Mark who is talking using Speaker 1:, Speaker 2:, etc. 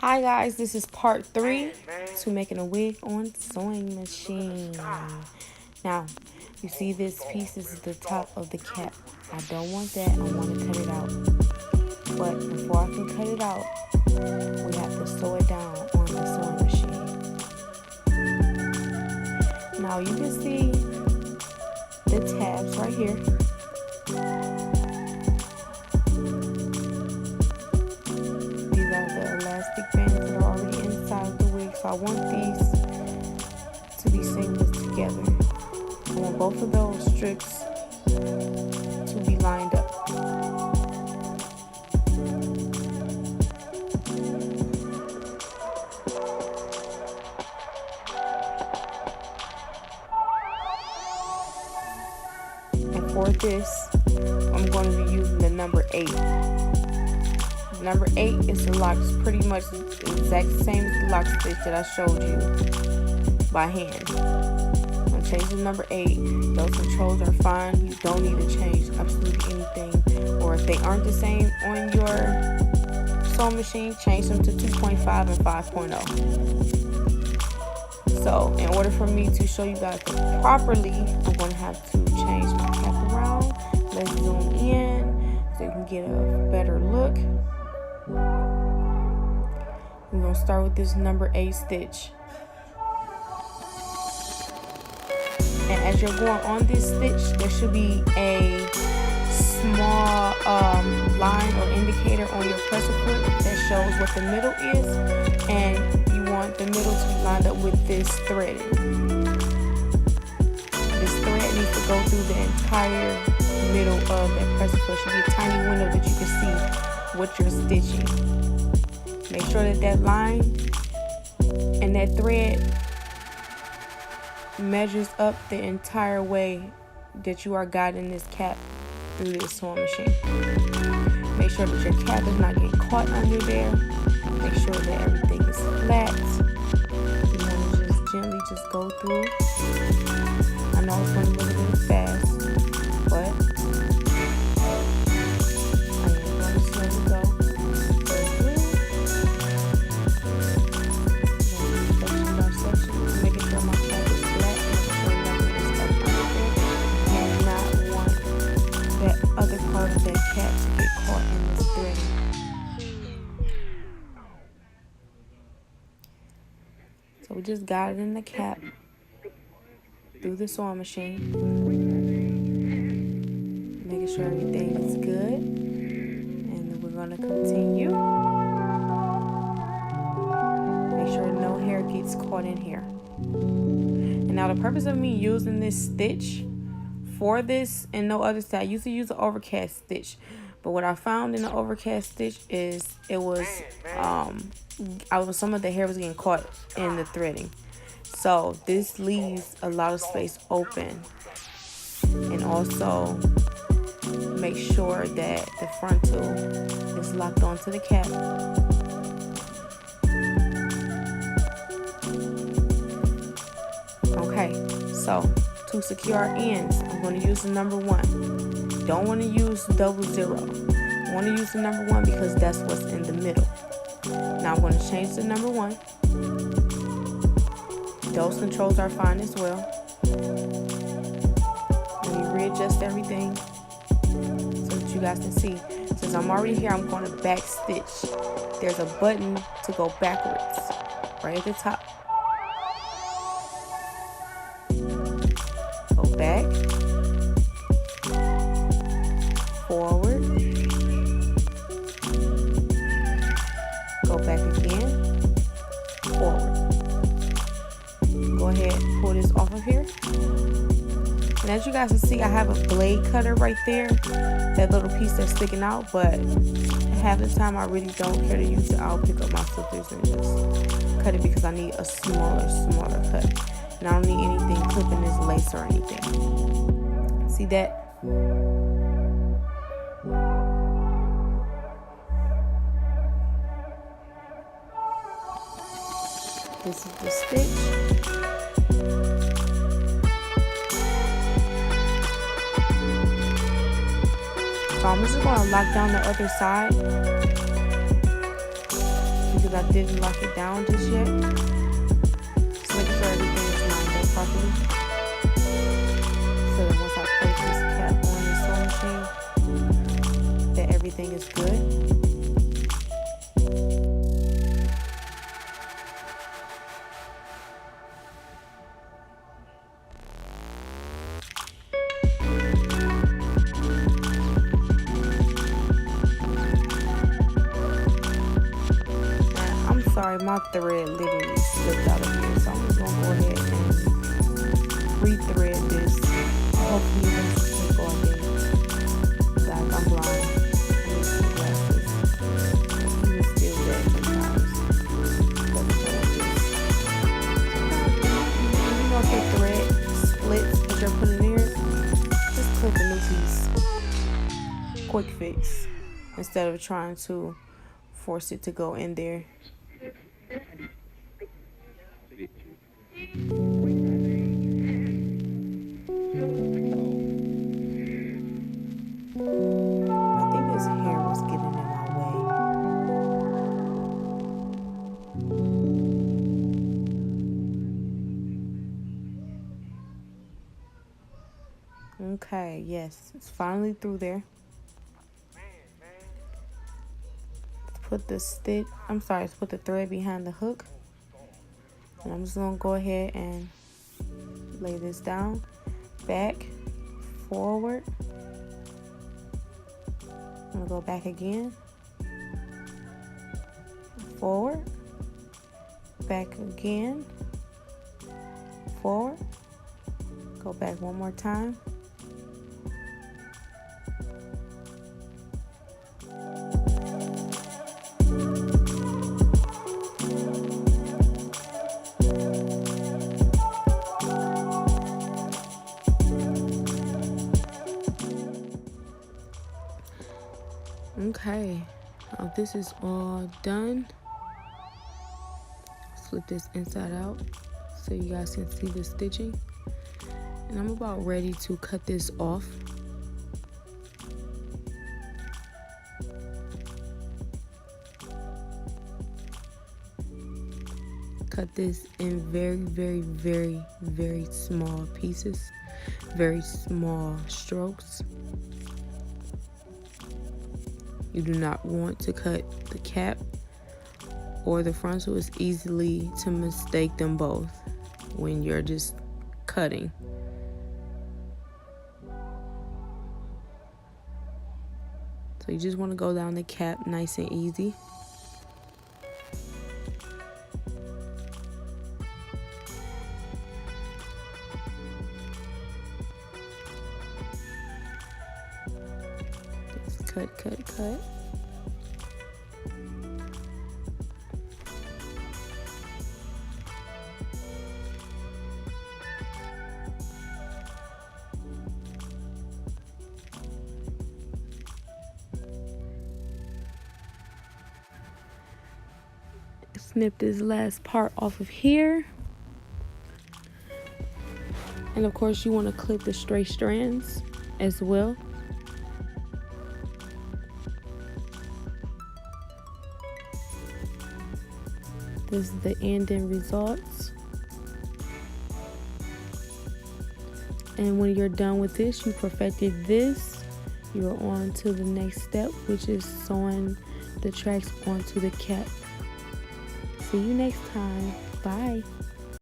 Speaker 1: Hi guys, this is part 3 to making a wig on sewing machine. Now, you see this piece is the top of the cap. I don't want that, I want to cut it out. But before I can cut it out, we have to sew it down on the sewing machine. Now you can see the tabs right here. Elastic bands that are already inside the wig, so I want these to be seamless together. I want both of those strips to be lined up. And for this, I'm going to be using the number 8. Number 8 is the locks, pretty much the exact same as the lock stitch that I showed you by hand. I'm going to change the number 8. Those controls are fine. You don't need to change absolutely anything. Or if they aren't the same on your sewing machine, change them to 2.5 and 5.0. So in order for me to show you guys properly, I'm going to have to change my cap around. Let's zoom in so you can get a better look. We're going to start with this number 8 stitch. And as you're going on this stitch, there should be a small line or indicator on your presser foot that shows what the middle is. And you want the middle to be lined up with this threading. This thread needs to go through the entire middle of that presser foot. Should be a tiny window that you can see what you're stitching. Make sure that that line and that thread measures up the entire way that you are guiding this cap through this sewing machine. Make sure that your cap is not getting caught under there. Make sure that everything is flat. You want to just gently go through. I know it's going to look a little fast, but so we just got it in the cap through the sewing machine, making sure everything is good, and then we're going to continue. Make sure no hair gets caught in here. And now the purpose of me using this stitch for this and no other stitch, I used to use an overcast stitch, but what I found in the overcast stitch is it was some of the hair was getting caught in the threading. So this leaves a lot of space open, and also make sure that the frontal is locked onto the cap. Okay, so to secure our ends, I'm going to use the number 1. Don't want to use 00. I want to use the number 1 because that's what's in the middle. Now I'm going to change the number 1. Those controls are fine as well. Let me readjust everything so that you guys can see. Since I'm already here, I'm going to back stitch. There's a button to go backwards right at the top. Go back, forward, go back again, forward. Go ahead and pull this off of here. And as you guys can see, I have a blade cutter right there, that little piece that's sticking out, but half the time I really don't care to use it. I'll pick up my scissors and just cut it because I need a smaller cut. And I don't need anything clipping this lace or anything. See that? This is the stitch. So I'm just going to lock down the other side. because I didn't lock it down just yet. Just making sure everything is lined up properly. So that once I place this cap on the sewing machine, that everything is good. Sorry, my thread literally slipped out of here, so I'm just gonna go ahead and rethread this. Hopefully it doesn't take all day. Guys, I'm blind. I need some glasses. Even still bad sometimes. You know if your thread splits as you're putting in here, just clip a new piece. Quick fix. Instead of trying to force it to go in there. I think his hair was getting in my way. Okay, yes, it's finally through there. Put the put the thread behind the hook. And I'm just gonna go ahead and lay this down, back, forward. I'm gonna go back again, forward, back again, forward, go back one more time. Okay, now this is all done. Flip this inside out so you guys can see the stitching. And I'm about ready to cut this off. Cut this in very, very, very, very small pieces, very small strokes. You do not want to cut the cap or the frontal. It's easily to mistake them both when you're just cutting. So you just want to go down the cap nice and easy. Cut. Snip this last part off of here. And of course you want to clip the stray strands as well. This is the end results. And when you're done with this, you perfected this, you're on to the next step, which is sewing the tracks onto the cap. See you next time. Bye.